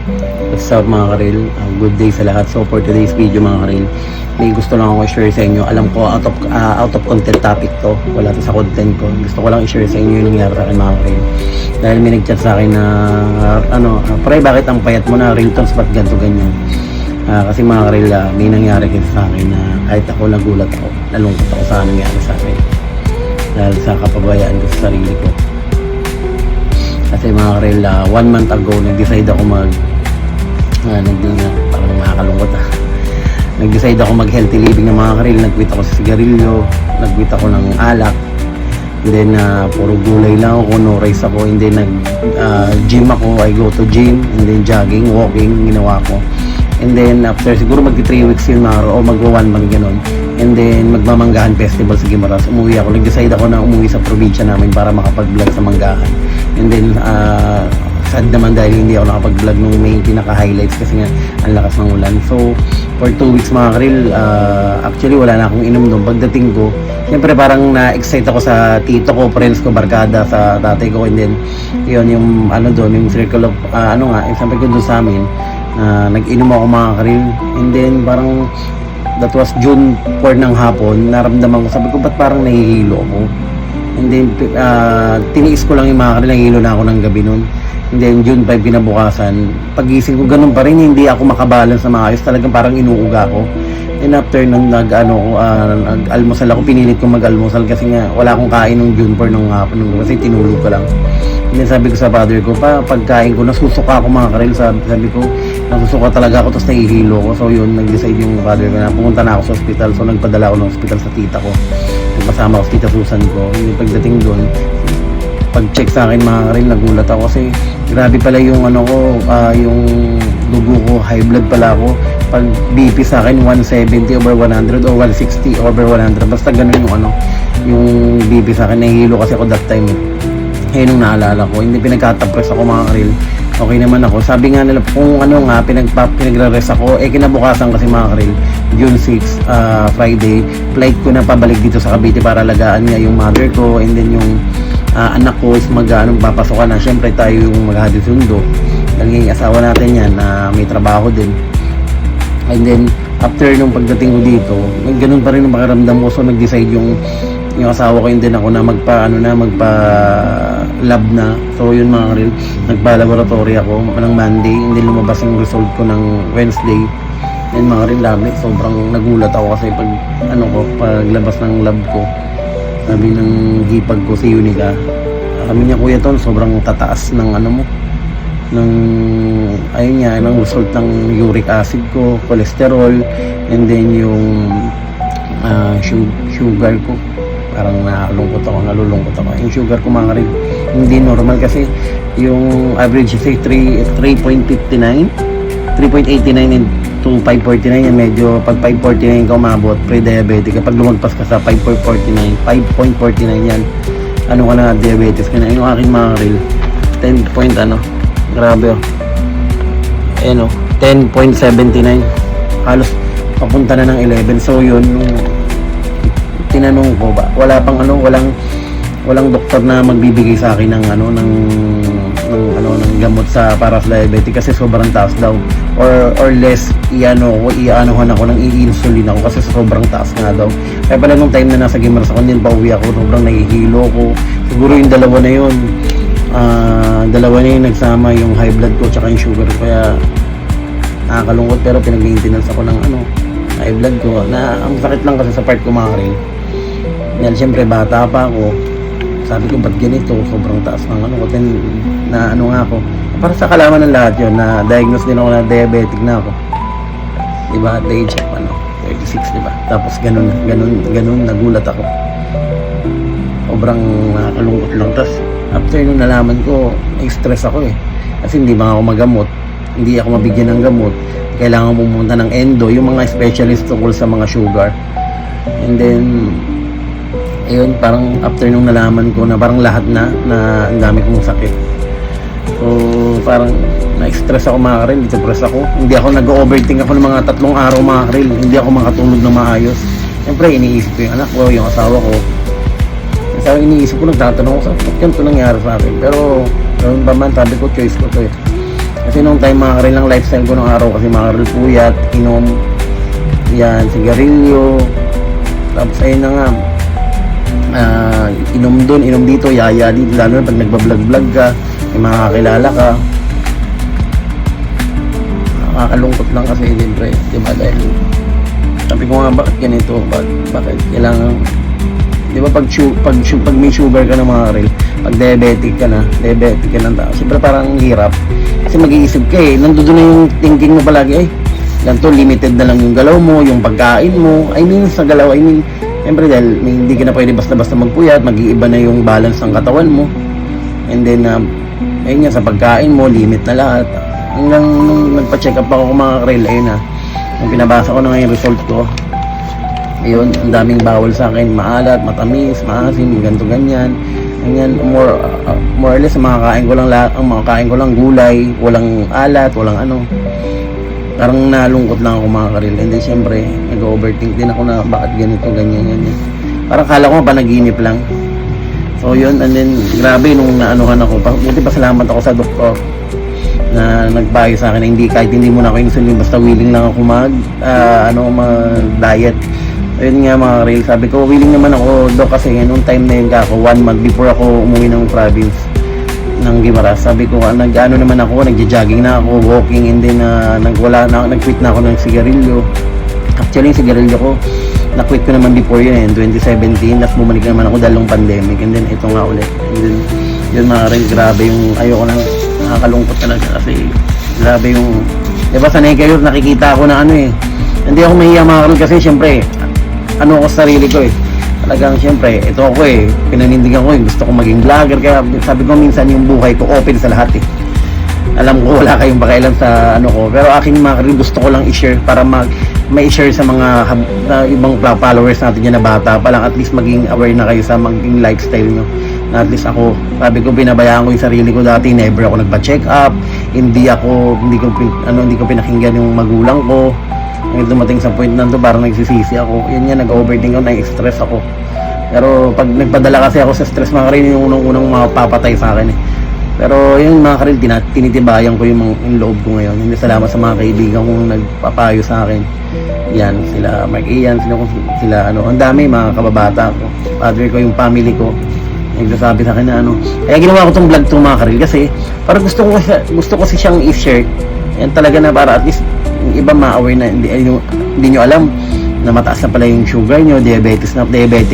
What's up mga karil? Good day sa lahat. So for today's video mga karil, may gusto lang ako i-share sa inyo. Alam ko out of content topic to. Wala to sa content ko. Gusto ko lang i-share sa inyo yung nangyari sa akin mga karil. Dahil may nag-chat sa akin na pre, bakit ang payat mo na real talks, ba't ganito ganyan? Kasi mga karil, may nangyari kasi sa akin na kahit ako nagulat ako, nalungkot ako sa nangyari sa akin. Dahil sa kapabayaan ko sa sarili ko. Kasi mga karil, 1 month ago, nag-decide ako parang nakakalungkot nag-decide ako mag-healthy living ng mga karil. Nag-quit ako sa sigarilyo, nag-quit ako ng alak, and then puro gulay lang ako, no rice ako, and then gym ako. I go to gym, and then jogging, walking, ginawa ko. And then after siguro mag-3 weeks yun o mag-1 month ganun, and then magmamanggahan festival sa Guimaras, umuwi ako. Nag-decide ako na umuwi sa probinsya namin para makapag-vlog sa manggahan. And then sad naman dahil hindi ako nakapag-vlog nung may pinaka-highlights kasi nga ang lakas ng ulan. So for 2 weeks mga karil, actually wala na akong inom doon. Pagdating ko, siyempre parang na-excite ako sa tito ko, friends ko, barkada, sa tatay ko, and then yun yung doon, yung circle of example ko doon sa amin. Nag-inom ako mga karil, and then parang that was June 4 ng hapon, naramdaman ko, sabi ko ba't parang nahihilo ako, and then tiniis ko lang yung mga karil, nahihilo na ako ng gabi nun. And then June 5 kinabukasan, pagising ko ganun pa rin, hindi ako makabalance na maayos, talagang parang inuuga ko. And after nang nag-almusal ako, pinilit ko mag-almusal kasi nga wala akong kain nung June 4 nung hapon, kasi tinulog ko lang. And then sabi ko sa father ko, pagkain ko, nasusuka ako mga karil, sabi ko, nasusuka talaga ako, tapos nahihilo ko. So yun, nag-decide yung father ko na pumunta na ako sa hospital. So nagpadala ako ng hospital sa tita ko, nagpasama ako sa tita Susan ko. Yung pagdating doon, pag-check sa akin mga karil, nagulat ako kasi grabe pala yung yung dugo ko, high blood pala ako. Pag BP sa akin 170 over 100 o 160 over 100, basta ganun yung BP sa akin. Nahihilo kasi ako that time eh nung naalala ko, hindi pinagkatapres ako mga karil, okay naman ako. Sabi nga nila kung pinagre-rest ako, kinabukasan kasi mga karil, June 6 Friday, flight ko na pabalik dito sa Cavite para alagaan niya yung mother ko, and then yung anak ko is papasokan na. Syempre tayo yung maghahati sundo, dahil yung asawa natin yan may trabaho din. And then after nung pagdating ko dito, ganun pa rin yung pakiramdam ko. So nag-decide yung asawa ko, yun din ako na magpa-lab na. So yun mga karil, nagpa-laboratory ako ng Monday, and then lumabas yung result ko ng Wednesday. And mga karil, sobrang nagulat ako kasi paglabas ng lab ko, sabi ng hipag ko si Unica, sabi niya, kuya Ton, sobrang tataas ng ng result ng uric acid ko, cholesterol, and then yung sugar ko. Parang nalulungkot ako. Yung sugar ko mga rin, hindi normal kasi yung average say 3.59, 3.89 and to 5.49 yan. Medyo pag 5.49 ka umabot, pre-diabetic. Kapag lumagpas ka sa 5.49 yan, ka na, diabetes ka na. Yung aking mga reel, 10 point grabe 10.79, halos papunta na ng 11. So yun, tinanong ko ba, walang doktor na magbibigay sa akin ng gamot para sa diabetic kasi sobrang taas daw, or less ianuhan ako ng i-insulin ako kasi sobrang taas nga daw. Kaya pala nung time na nasa Guimaras ako, din pauwi ako, sobrang nahihilo ko. Siguro yung dalawa na yun nagsama, yung high blood ko tsaka yung sugar ko, kaya nakakalungkot. Pero pinag-maintenance ako ng high blood ko, na ang sakit lang kasi sa part ko mga karil. Dahil siyempre bata pa ako, sabi ko ba't ganito, sobrang taas ng ako. Para sa kalaman ng lahat yun, na diagnose din ako na diabetic na ako, diba, at the age of 36, diba. Tapos ganun nagulat ako, sobrang nakakalungkot lang. Tapos after nung nalaman ko, stress ako kasi hindi ba ako magamot, hindi ako mabigyan ng gamot, kailangan pumunta ng endo, yung mga specialist tungkol sa mga sugar. And then ayun, parang after nung nalaman ko na parang lahat na ang dami kong sakit, so parang na-stress ako mga karil, depressed ako. Hindi ako nag-overthink ako ng mga 3 araw mga karil, hindi ako makatulog na maayos. Siyempre iniisip ko yung anak ko, yung asawa ko. Kasi iniisip ko, nagtatanong ko sa ganito nangyari sa akin. Pero ganoon pa man, sabi ko choice ko to Kasi nung time mga karil, ang lifestyle ko nung araw kasi mga karil, puyat, inom, yan, sigarilyo, tapos ayun na nga, inom dun, inom dito, yaya dito, lalo na pag nagbablog-vlog ka, may mga kakilala ka. Nakakalungkot lang kasi, siyempre, di ba, dahil sabi ko nga, bakit ganito, bakit kailangan, di ba, pag may sugar ka na mga karil, pag diabetic ka na tao, siyempre parang hirap, kasi mag-iisip ka nandoon na yung thinking mo palagi, ganito, limited na lang yung galaw mo, yung pagkain mo, sa galaw, siyempre dahil hindi ka na pwede basta-basta magpuyat, mag-iiba na yung balance ng katawan mo, and then, ayun nga, sa pagkain mo, limit na lahat, hanggang nung nagpa-check up ako mga karil, ayun na, nung pinabasa ko na nga yung result ko, ayun, ang daming bawal sa akin, maalat, matamis, maasim, ganito ganyan, more or less, ang mga kain ko lang gulay, walang alat, walang ano. Parang nalungkot lang ako mga karil. And then syempre, nag-overthink din ako na bakit ganito, ganyan. Parang kala ko panaginip lang. So yun, and then grabe nung naanuhan ako. Buti pa salamat ako sa doktor na nagpayo sa akin na kahit hindi mo na ako insulin, basta willing lang ako mag-diet. Ayun nga mga karil, sabi ko willing naman ako dok kasi nung time na yun ako 1 month before ako umuwi ng province ng Guimaras, sabi ko naman ako, nagja-jogging na ako, walking, and then nag-quit na ako ng sigarilyo. Actually yung sigarilyo ko na-quit ko naman before yun 2017, tapos bumalik naman ako dahil ng pandemic, and then ito nga ulit, and then yun mga karil, grabe yung ayoko nang, nakakalungkot talaga kasi grabe yung, diba sanay kayo, nakikita ako na hindi ako mahiya mga karil kasi syempre ako sa sarili ko talagang syempre ito ako pinanindigan ko gusto ko maging vlogger, kaya sabi ko minsan yung buhay ko open sa lahat alam ko wala kayong pakialam sa ko, pero aking mga karil gusto ko lang i-share para ma-share sa mga ibang followers natin yan na bata pa lang, at least maging aware na kayo sa maging lifestyle nyo, na at least ako, sabi ko binabayaan ko yung sarili ko dati, never ako nagpa-check up, hindi ko pinakinggan yung magulang ko. Ngayon dumating sa point nando parang nagsisisi ako, yun nga, nag-overthink ako, nai-stress ako, pero pag nagpadala kasi ako sa stress mga karil, yung unang mapapatay sa akin pero yun mga karil, tinitibayan ko yung loob ko ngayon. Hindi, salamat sa mga kaibigan kong nagpapayo sa akin, yan, sila Mark Ian, sila ang dami mga kababata ko, father ko, yung family ko, nagsasabi sa akin na kaya ginawa ko tong vlog to mga karil kasi parang gusto ko siyang i-share yan talaga, na para at least yung iba ma-aware na hindi nyo alam na mataas na pala yung sugar nyo, diabetic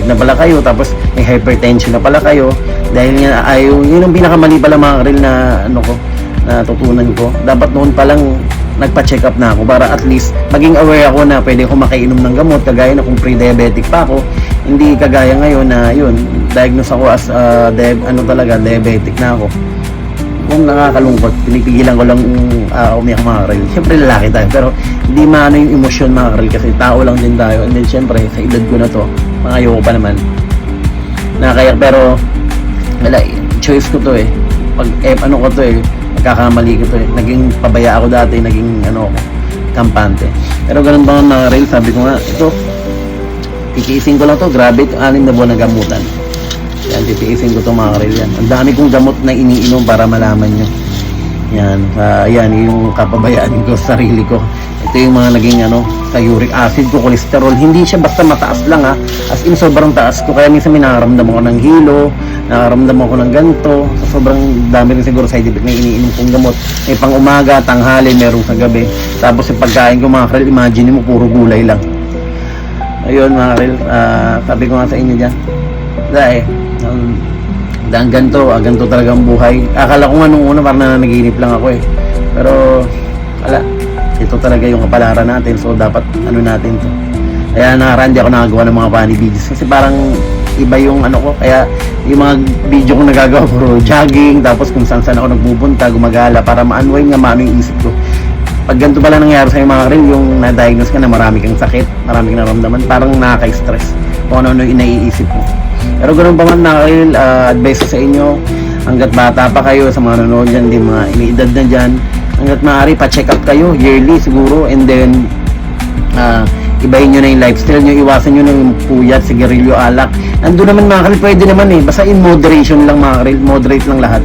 na pala kayo, tapos may hypertension na pala kayo, dahil nga yun ang pinakamali pala mga karil na natutunan ko. Dapat noon pa lang nagpa-check up na ako para at least maging aware ako na pwede ako makainom ng gamot, kagaya na kung pre-diabetic pa ako, hindi kagaya ngayon na yun, diagnose ako as diabetic na ako. Kung nakakalungkot, pinipigilan ko lang umiyak mga karil. Siyempre lalaki tayo, pero hindi maano yung emosyon mga karil kasi tao lang din tayo, and then siyempre sa edad ko na to, mga ayoko pa naman nakakayak, pero wala, choice ko to pag ko to magkakamali ko to naging pabaya ako dati, naging kampante, pero ganun ba mga karil, sabi ko nga ito, titiisin ko lang to, grabe, 6 na buwan na gamutan. Yan, titiisin ko ito mga karil yan. Ang dami kong gamot na iniinom para malaman nyo. Yan, yan yung kapabayaan ko sa sarili ko. Ito yung mga naging sa uric acid ko, cholesterol. Hindi siya basta mataas lang as in sobrang taas ko. Kaya minsan may nakaramdam ako ng hilo, nakaramdam ako ng ganito. So sobrang dami rin siguro side effect na iniinom kong gamot. May pang umaga, tanghali, merong sa gabi. Tapos yung pagkain ko mga karil, imagine mo puro gulay lang. Ayun mga karil, sabi ko nga sa inyo dyan. Dahil ganito talagang buhay. Akala ko nga nung una parang nanaginip lang ako pero wala, ito talaga yung kapalaran natin, so dapat natin to. Kaya hindi ako nakagawa ng mga funny videos kasi parang iba yung ko, kaya yung mga video ko nagagawa puro jogging, tapos kung saan ako nagpupunta, gumagala para ma-unwind nga maano yung isip ko. Pag ganito pala nangyari sa'yo mga karil, yung na-diagnose ka na marami kang sakit, marami kang naramdaman, parang nakaka-stress kung ano yung inaiisip mo. Pero ganoon pa man na karil, advice sa inyo, hanggat bata pa kayo, sa mga nanonood dyan, di mga iniedad na dyan, hanggat maaari pa-check up kayo, yearly siguro, and then ibahin nyo na yung lifestyle nyo, iwasan nyo ng puyat, sigarilyo, alak. Nandun naman mga karil, pwede naman basta in moderation lang mga karil, moderate lang lahat.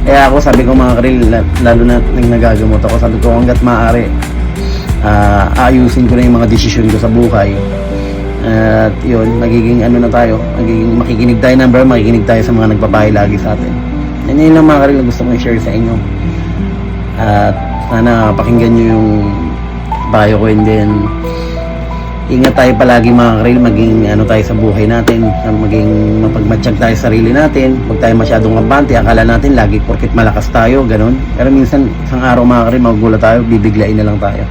Kaya ako sabi ko mga karil, lalo na nang nagagamot ako, sabi ko hanggat maaari, ayusin ko na yung mga desisyon ko sa buhay. At yun, magiging ano na tayo, magiging makikinig tayo makikinig tayo sa mga nagpapayo lagi sa atin. Yan yun lang mga karil na gusto kong i-share sa inyo. At sana pakinggan nyo yung payo ko, and then ingat tayo palagi mga karil, maging ano tayo sa buhay natin, maging mapagmatsyag tayo sa sarili natin, huwag tayo masyadong abante, akala natin lagi porket malakas tayo, ganun. Pero minsan isang araw mga karil, magugulat tayo, bibiglain na lang tayo.